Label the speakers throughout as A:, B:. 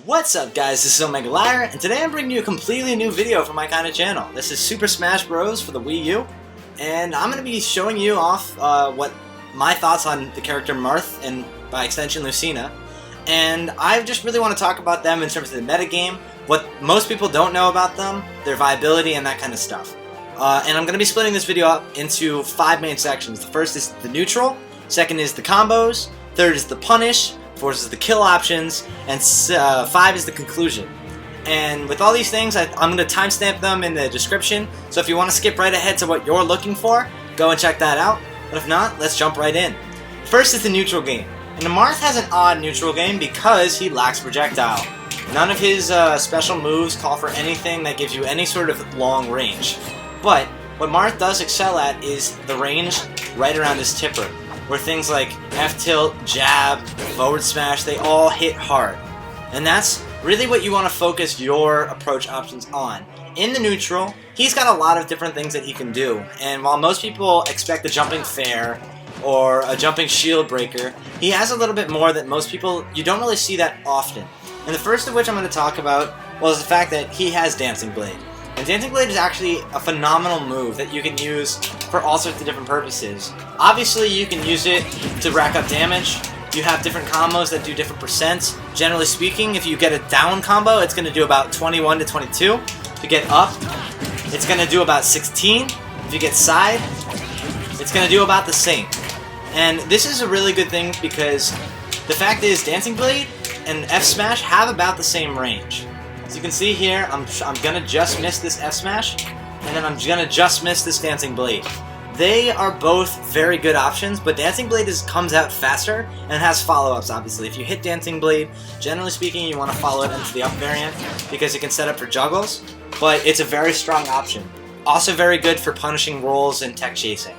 A: What's up guys, this is OmegaLiar, and today I'm bringing you a completely new video for my kind of channel. This is Super Smash Bros. For the Wii U, and I'm going to be showing you off what my thoughts on the character Marth and by extension Lucina. And I just really want to talk about them in terms of the metagame, what most people don't know about them, their viability, and that kind of stuff. And I'm going to be splitting this video up into 5 main sections. The first is the neutral, second is the combos, third is the punish, 4 is the kill options, and 5 is the conclusion. And with all these things, I'm going to timestamp them in the description, so if you want to skip right ahead to what you're looking for, go and check that out. But if not, let's jump right in. First is the neutral game. And Marth has an odd neutral game because he lacks projectile. None of his special moves call for anything that gives you any sort of long range. But what Marth does excel at is the range right around his tipper, where things like F-tilt, jab, forward smash, they all hit hard. And that's really what you want to focus your approach options on. In the neutral, he's got a lot of different things that he can do, and while most people expect a jumping fair or a jumping shield breaker, he has a little bit more that most people, you don't really see that often. And the first of which I'm going to talk about, well, is the fact that he has Dancing Blade. And Dancing Blade is actually a phenomenal move that you can use for all sorts of different purposes. Obviously, you can use it to rack up damage. You have different combos that do different percents. Generally speaking, if you get a down combo, it's going to do about 21 to 22. If you get up, it's going to do about 16. If you get side, it's going to do about the same. And this is a really good thing because the fact is Dancing Blade and F Smash have about the same range. As you can see here, I'm gonna just miss this F Smash, and then I'm gonna just miss this Dancing Blade. They are both very good options, but Dancing Blade comes out faster and has follow-ups, obviously. If you hit Dancing Blade, generally speaking, you want to follow it into the up variant because it can set up for juggles, but it's a very strong option. Also very good for punishing rolls and tech chasing.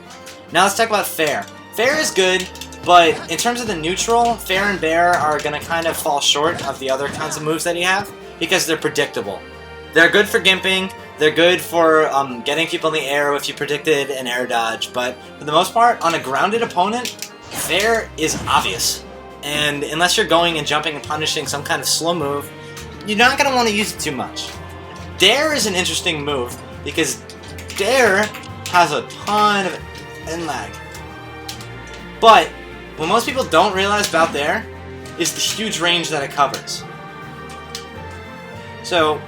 A: Now let's talk about Fair. Fair is good, but in terms of the neutral, Fair and Bear are gonna kind of fall short of the other kinds of moves that you have, because they're predictable. They're good for gimping, they're good for getting people in the air if you predicted an air dodge, but for the most part, on a grounded opponent, Fair is obvious. And unless you're going and jumping and punishing some kind of slow move, you're not going to want to use it too much. Dair is an interesting move, because Dair has a ton of end lag. But what most people don't realize about Dair is the huge range that it covers. So,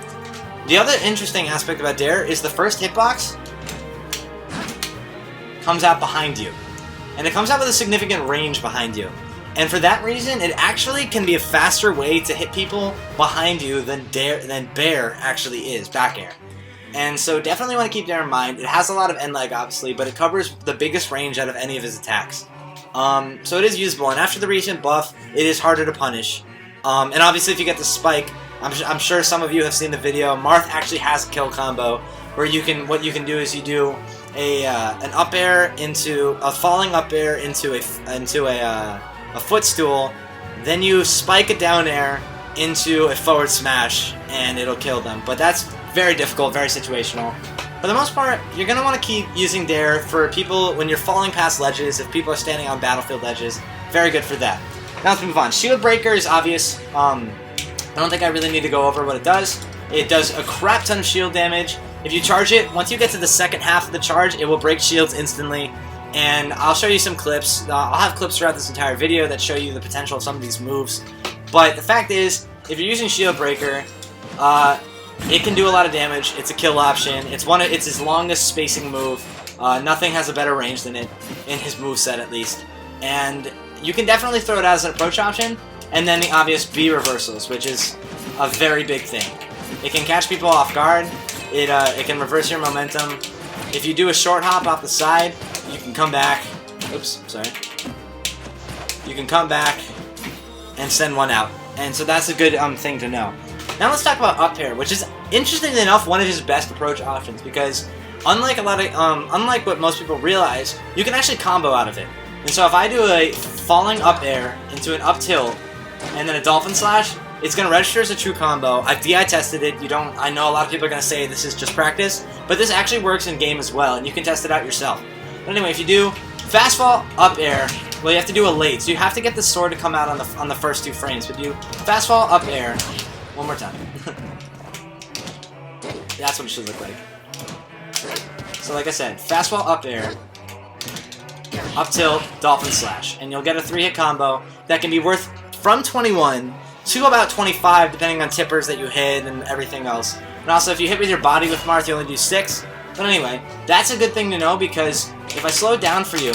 A: the other interesting aspect about Dair is the first hitbox comes out behind you. And it comes out with a significant range behind you. And for that reason, it actually can be a faster way to hit people behind you than Bear actually is, back air. And so definitely want to keep Dair in mind. It has a lot of end lag, obviously, but it covers the biggest range out of any of his attacks. So it is usable, and after the recent buff, it is harder to punish. And obviously if you get the spike, I'm sure some of you have seen the video. Marth actually has a kill combo where what you can do is you do an up air into a falling up air into a footstool, then you spike a down air into a forward smash, and it'll kill them. But that's very difficult, very situational. For the most part, you're gonna want to keep using Dair for people when you're falling past ledges. If people are standing on battlefield ledges, very good for that. Now let's move on. Shield Breaker is obvious. I don't think I really need to go over what it does. It does a crap ton of shield damage. If you charge it, once you get to the second half of the charge, it will break shields instantly. And I'll show you some clips. I'll have clips throughout this entire video that show you the potential of some of these moves. But the fact is, if you're using Shield Breaker, it can do a lot of damage. It's a kill option. It's his longest spacing move. Nothing has a better range than it, in his moveset at least. And you can definitely throw it out as an approach option. And then the obvious B reversals, which is a very big thing. It can catch people off guard. It can reverse your momentum. If you do a short hop off the side, you can come back. Oops, sorry. You can come back and send one out. And so that's a good thing to know. Now let's talk about up air, which is interestingly enough one of his best approach options because unlike what most people realize, you can actually combo out of it. And so if I do a falling up air into an up tilt and then a dolphin slash, it's going to register as a true combo. I've DI tested it. I know a lot of people are going to say this is just practice, but this actually works in game as well, and you can test it out yourself. But anyway, if you do fast fall up air, well, you have to do a late, so you have to get the sword to come out on the first 2 frames. But you fast fall up air, One more time. That's what it should look like. So like I said, fastball up air, up tilt, dolphin slash. And you'll get a 3-hit combo that can be worth from 21 to about 25 depending on tippers that you hit and everything else. And also if you hit with your body with Marth, you only do 6. But anyway, that's a good thing to know because if I slow it down for you,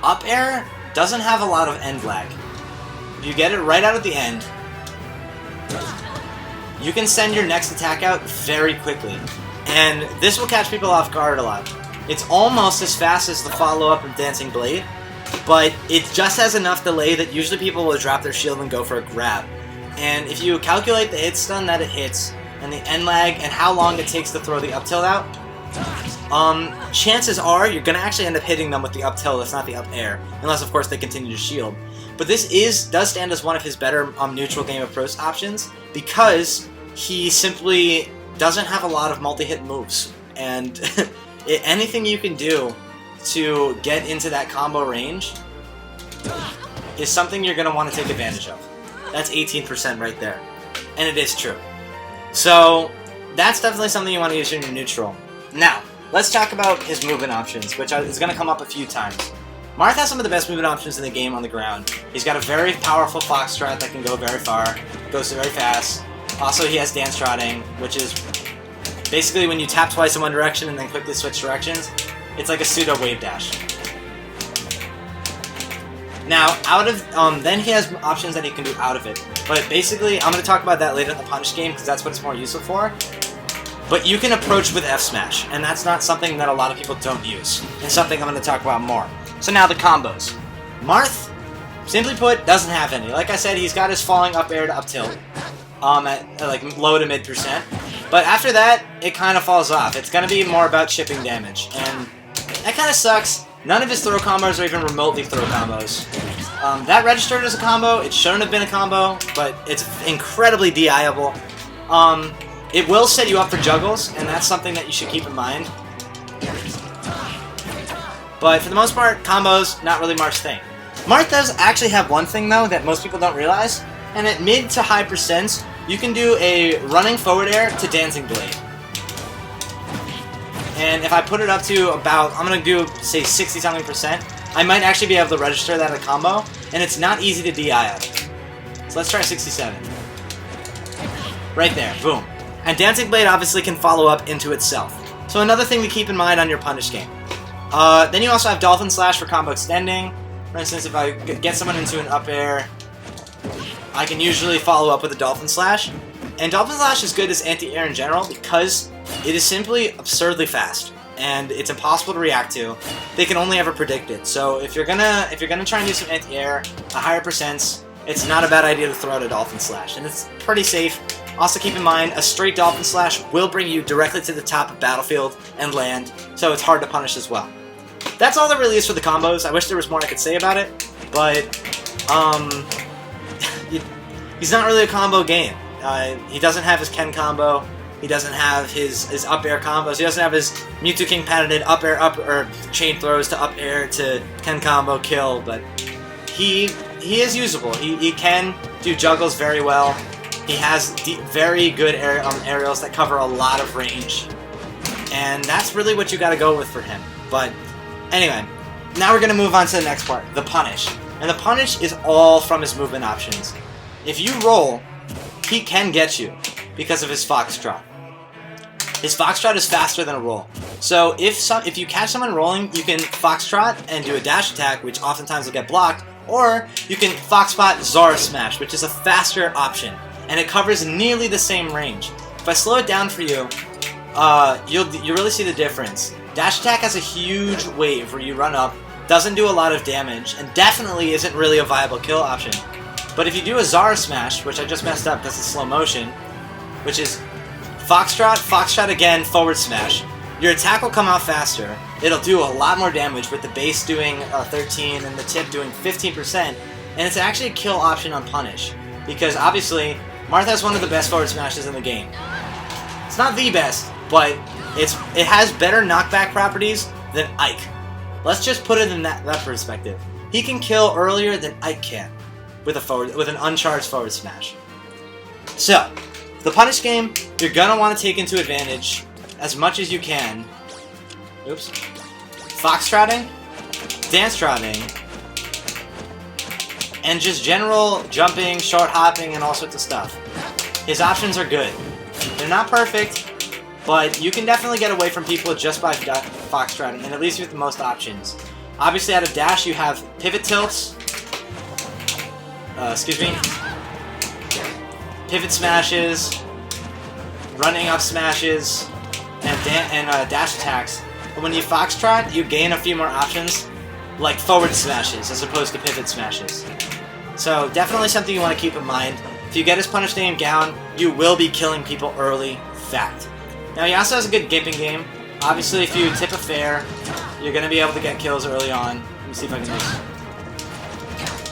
A: up air doesn't have a lot of end lag. You get it right out at the end. You can send your next attack out very quickly. And this will catch people off guard a lot. It's almost as fast as the follow-up of Dancing Blade, but it just has enough delay that usually people will drop their shield and go for a grab. And if you calculate the hit stun that it hits, and the end lag, and how long it takes to throw the up tilt out, chances are you're going to actually end up hitting them with the up tilt, if not the up air, unless of course they continue to shield. But this does stand as one of his better neutral game approach options, because he simply doesn't have a lot of multi-hit moves, and anything you can do to get into that combo range is something you're going to want to take advantage of. That's 18% right there, and it is true. So that's definitely something you want to use in your neutral. Now, let's talk about his movement options, which is going to come up a few times. Marth has some of the best movement options in the game on the ground. He's got a very powerful foxtrot that can go very far, goes very fast. Also, he has dance trotting, which is basically when you tap twice in one direction and then quickly switch directions. It's like a pseudo wave dash. Now, then he has options that he can do out of it. But basically, I'm going to talk about that later in the punish game because that's what it's more useful for. But you can approach with F smash, and that's not something that a lot of people don't use. It's something I'm going to talk about more. So now the combos. Marth, simply put, doesn't have any. Like I said, he's got his falling up air to up tilt. At like low to mid %. But after that, it kind of falls off. It's going to be more about chipping damage. And that kind of sucks. None of his throw combos are even remotely throw combos. That registered as a combo. It shouldn't have been a combo, but it's incredibly DI-able. It will set you up for juggles, and that's something that you should keep in mind. But for the most part, combos, not really Marth's thing. Marth does actually have one thing, though, that most people don't realize. And at mid to high %, you can do a running forward air to Dancing Blade. And if I put it up to about, I'm going to do, say, 60-something %, I might actually be able to register that as a combo, and it's not easy to DI out. So let's try 67. Right there, boom. And Dancing Blade obviously can follow up into itself. So another thing to keep in mind on your punish game. Then you also have Dolphin Slash for combo extending. For instance, if I get someone into an up air, I can usually follow up with a Dolphin Slash. And Dolphin Slash is good as anti-air in general because it is simply absurdly fast. And it's impossible to react to. They can only ever predict it. So if you're gonna try and do some anti-air, a higher %, it's not a bad idea to throw out a Dolphin Slash. And it's pretty safe. Also keep in mind, a straight Dolphin Slash will bring you directly to the top of battlefield and land, so it's hard to punish as well. That's all there really is for the combos. I wish there was more I could say about it, but he's not really a combo game. He doesn't have his Ken combo. He doesn't have his up air combos. He doesn't have his Mewtwo King patented up air or chain throws to up air to Ken combo kill, but he is usable. He can do juggles very well. He has very good aerials that cover a lot of range, and that's really what you got to go with for him. But anyway, now we're going to move on to the next part, the punish. And the punish is all from his movement options. If you roll, he can get you because of his Foxtrot. His Foxtrot is faster than a roll. So if you catch someone rolling, you can Foxtrot and do a dash attack, which oftentimes will get blocked, or you can Foxpot Zara Smash, which is a faster option, and it covers nearly the same range. If I slow it down for you, you'll really see the difference. Dash attack has a huge wave where you run up, doesn't do a lot of damage, and definitely isn't really a viable kill option. But if you do a Zara Smash, which I just messed up because it's slow motion, which is Foxtrot, Foxtrot again, forward smash, your attack will come out faster. It'll do a lot more damage with the base doing 13 and the tip doing 15%, and it's actually a kill option on punish. Because obviously, Marth has one of the best forward smashes in the game. It's not the best, but it has better knockback properties than Ike. Let's just put it in that perspective. He can kill earlier than Ike can with an uncharged forward smash. So, the punish game, you're gonna want to take into advantage as much as you can. Oops. Foxtrotting, dance trotting, and just general jumping, short hopping, and all sorts of stuff. His options are good. They're not perfect, but you can definitely get away from people just by foxtrotting, and at least with the most options. Obviously, out of dash, you have pivot tilts. Pivot smashes, running up smashes, and dash attacks. But when you foxtrot, you gain a few more options, like forward smashes as opposed to pivot smashes. So definitely something you want to keep in mind. If you get his punish name down, you will be killing people early. Fact. Now he also has a good gimping game. Obviously, if you tip a fair, you're going to be able to get kills early on. Let me see if I can do this.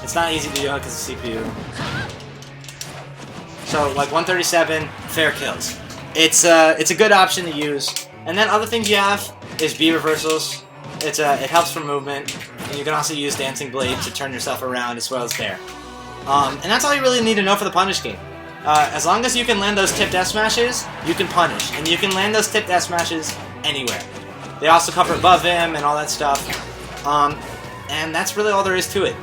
A: It's not easy to do because of CPU. So like 137, fair kills. It's a good option to use. And then other things you have is B reversals. It helps for movement, and you can also use Dancing Blade to turn yourself around as well as fair. And that's all you really need to know for the punish game. As long as you can land those tipped F smashes, you can punish, and you can land those tipped F smashes anywhere. They also cover above him and all that stuff. And that's really all there is to it.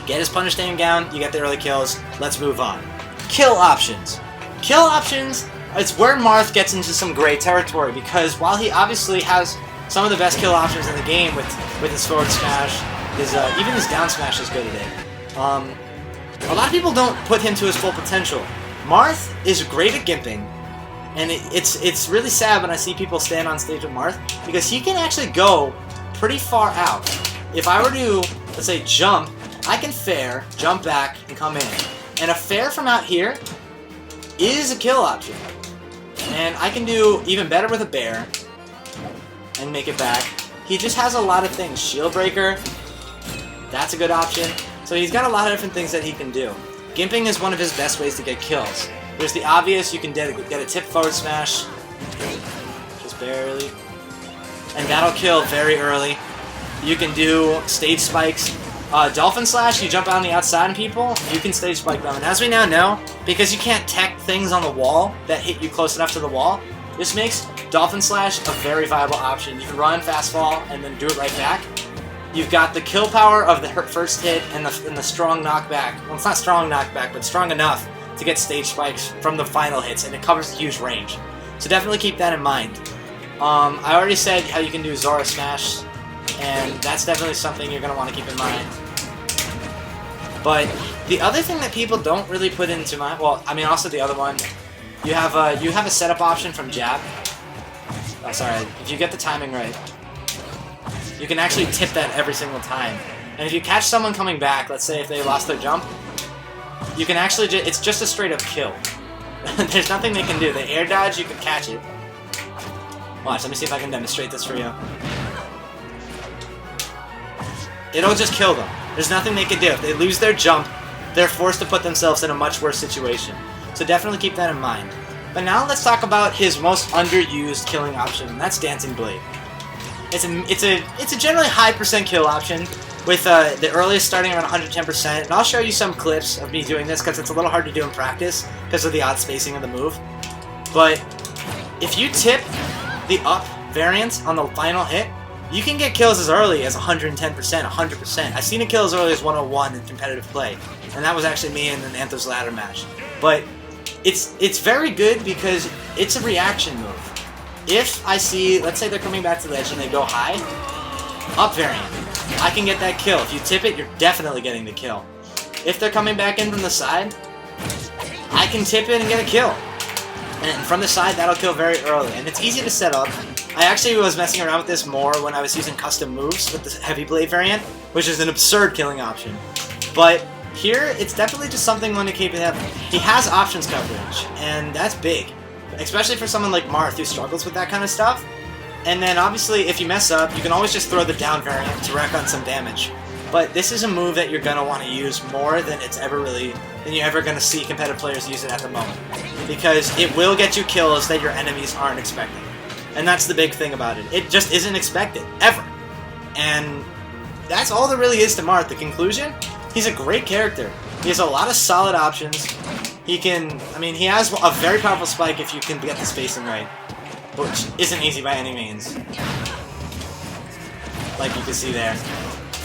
A: Get his punish name down, you get the early kills. Let's move on. Kill options. Kill options. It's where Marth gets into some great territory, because while he obviously has some of the best kill options in the game with his forward smash, even his down smash is good at it. A lot of people don't put him to his full potential. Marth is great at gimping, and it's really sad when I see people stand on stage with Marth, because he can actually go pretty far out. If I were to, let's say, jump, I can fair, jump back, and come in. And a fair from out here is a kill option. And I can do even better with a bear and make it back. He just has a lot of things. Shield breaker, that's a good option. So he's got a lot of different things that he can do. Gimping is one of his best ways to get kills. There's the obvious, you can get a tip forward smash, just barely, and that'll kill very early. You can do stage spikes. Dolphin Slash, you jump on the outside on people, you can stage spike them. And as we now know, because you can't tech things on the wall that hit you close enough to the wall, this makes Dolphin Slash a very viable option. You can run, fast fall, and then do it right back. You've got the kill power of the first hit and the strong knockback. Well, it's not strong knockback, but strong enough to get stage spikes from the final hits, and it covers a huge range. So definitely keep that in mind. I already said how you can do Zora Smash, and that's definitely something you're going to want to keep in mind. But the other thing that people don't really put into mind, well, I mean also the other one, you have a setup option from jab. Oh, sorry, if you get the timing right, you can actually tip that every single time. And if you catch someone coming back, let's say if they lost their jump, you can actually it's just a straight up kill. There's nothing they can do. They air dodge, you can catch it. Watch, let me see if I can demonstrate this for you. It'll just kill them. There's nothing they can do. If they lose their jump, they're forced to put themselves in a much worse situation. So definitely keep that in mind. But now let's talk about his most underused killing option, and that's Dancing Blade. It's a generally high percent kill option, with the earliest starting around 110%. And I'll show you some clips of me doing this because it's a little hard to do in practice because of the odd spacing of the move. But if you tip the up variant on the final hit, you can get kills as early as 110%, 100%. I've seen a kill as early as 101 in competitive play, and that was actually me in an Anthos ladder match. But it's very good because it's a reaction move. If I see, let's say they're coming back to the edge and they go high, up variant, I can get that kill. If you tip it, you're definitely getting the kill. If they're coming back in from the side, I can tip it and get a kill. And from the side, that'll kill very early. And it's easy to set up. I actually was messing around with this more when I was using custom moves with the Heavy Blade variant, which is an absurd killing option. But here, it's definitely just something one to keep in mind. He has options coverage, and that's big. Especially for someone like Marth who struggles with that kind of stuff. And then obviously, if you mess up, you can always just throw the down variant to rack on some damage. But this is a move that you're going to want to use more than you're ever going to see competitive players use it at the moment. Because it will get you kills that your enemies aren't expecting. And that's the big thing about it. It just isn't expected, ever. And that's all there really is to Marth. The conclusion? He's a great character. He has a lot of solid options. he can, I mean, he has a very powerful spike if you can get the spacing right, which isn't easy by any means, like you can see there.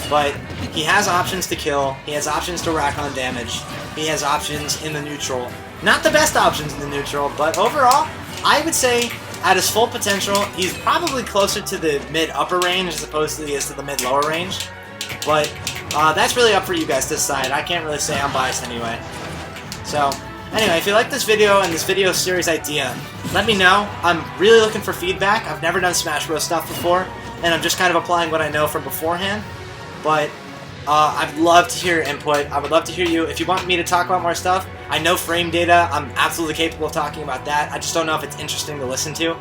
A: But he has options to kill, he has options to rack on damage, he has options in the neutral. Not the best options in the neutral, but overall, I would say at his full potential, he's probably closer to the mid-upper range as opposed to he is to the mid-lower range. But that's really up for you guys to decide. I can't really say I'm biased anyway. So, anyway, if you like this video and this video series idea, let me know. I'm really looking for feedback. I've never done Smash Bros. Stuff before, and I'm just kind of applying what I know from beforehand. But I'd love to hear your input. I would love to hear you. If you want me to talk about more stuff, I know frame data. I'm absolutely capable of talking about that. I just don't know if it's interesting to listen to.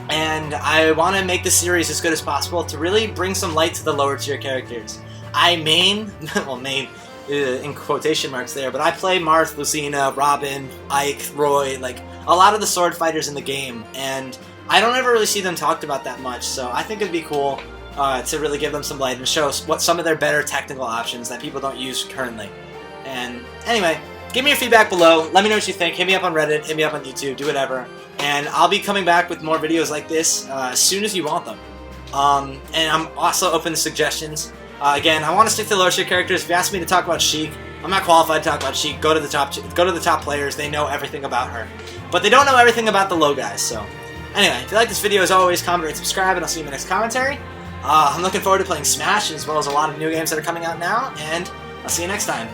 A: And I want to make this series as good as possible to really bring some light to the lower tier characters. I main, well main in quotation marks there, but I play Marth, Lucina, Robin, Ike, Roy, like a lot of the sword fighters in the game, and I don't ever really see them talked about that much, so I think it'd be cool to really give them some light and show what some of their better technical options that people don't use currently. And anyway, give me your feedback below. Let me know what you think. Hit me up on Reddit, hit me up on YouTube, do whatever. And I'll be coming back with more videos like this as soon as you want them. And I'm also open to suggestions. Again, I want to stick to lower tier characters. If you ask me to talk about Sheik, I'm not qualified to talk about Sheik. Go to the top players. They know everything about her, but they don't know everything about the low guys. So, anyway, if you like this video, as always, comment, rate, subscribe, and I'll see you in the next commentary. I'm looking forward to playing Smash as well as a lot of new games that are coming out now, and I'll see you next time.